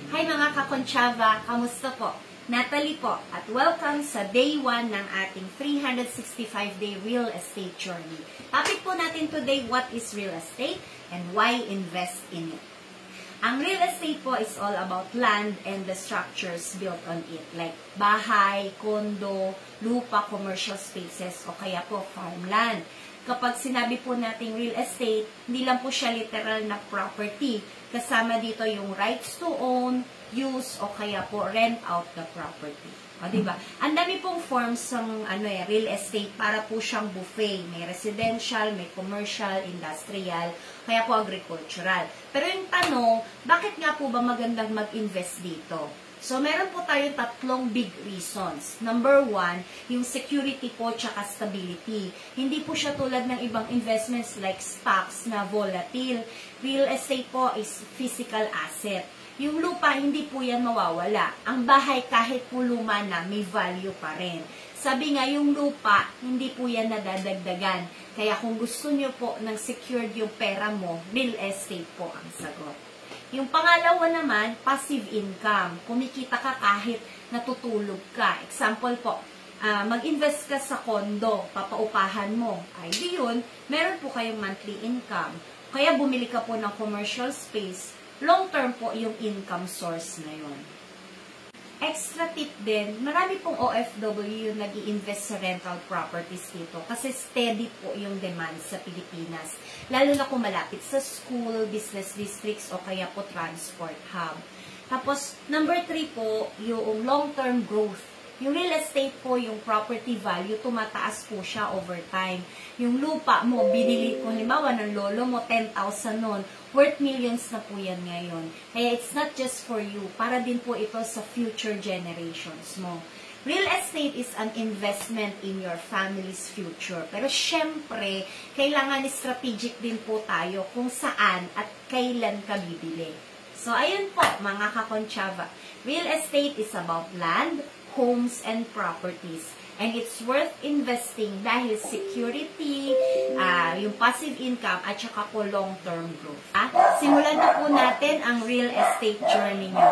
Hi mga kakonchava, kamusta po? Natalie po at welcome sa day 1 ng ating 365-day real estate journey. Topic po natin today, what is real estate and why invest in it? Ang real estate po is all about land and the structures built on it, like bahay, kondo, lupa, commercial spaces, o kaya po farmland. Kapag sinabi po nating real estate, hindi lang po siya literal na property. Kasama dito yung rights to own, use, o kaya po rent out the property. O, diba? Ang dami pong forms ng real estate para po siyang buffet. May residential, may commercial, industrial, kaya po agricultural. Pero yung tanong, bakit nga po ba magandang mag-invest dito? So, meron po tayong tatlong big reasons. Number 1, yung security po tsaka stability. Hindi po siya tulad ng ibang investments like stocks na volatile. Real estate po is physical asset. Yung lupa, hindi po yan mawawala. Ang bahay, kahit po luma na, may value pa rin. Sabi nga, yung lupa, hindi po yan nadadagdagan. Kaya kung gusto nyo po ng secured yung pera mo, real estate po ang sagot. Yung pangalawa naman, passive income. Kumikita ka kahit natutulog ka. Example po, mag-invest ka sa kondo, papaupahan mo. Ay di yun, meron po kayong monthly income. Kaya bumili ka po ng commercial space, long term po yung income source na yun. Extra tip din, marami pong OFW yung nag-i-invest sa rental properties dito kasi steady po yung demand sa Pilipinas. Lalo na kung malapit sa school, business districts o kaya po transport hub. Tapos, number 3 po, yung long-term growth. Yung real estate po, yung property value, tumataas po siya over time. Yung lupa mo, binili ko, halimbawa ng lolo mo, 10,000 noon, worth millions na po yan ngayon. Kaya it's not just for you, para din po ito sa future generations mo. Real estate is an investment in your family's future. Pero syempre, kailangan strategic din po tayo kung saan at kailan ka bibili. So, ayun po, mga kakonchava. Real estate is about land, homes, and properties. And it's worth investing dahil security, yung passive income, at saka po long-term growth. Simulan na po natin ang real estate journey nyo.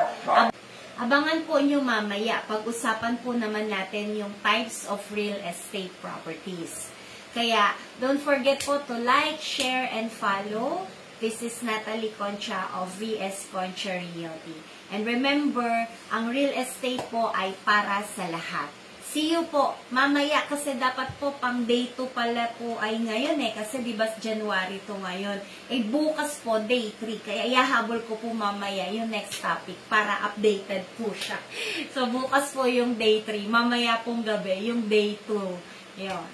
Abangan po nyo mamaya. Pag-usapan po naman natin yung types of real estate properties. Kaya, don't forget po to like, share, and follow. This is Natalie Concha of VS Concha Realty. And remember, ang real estate po ay para sa lahat. See you po mamaya kasi dapat po pang day 2 pala po ay ngayon kasi diba January to ngayon. Bukas po day 3 kaya ihahabol ko po mamaya yung next topic para updated po siya. So bukas po yung day 3, mamaya pong gabi yung day 2. Yun.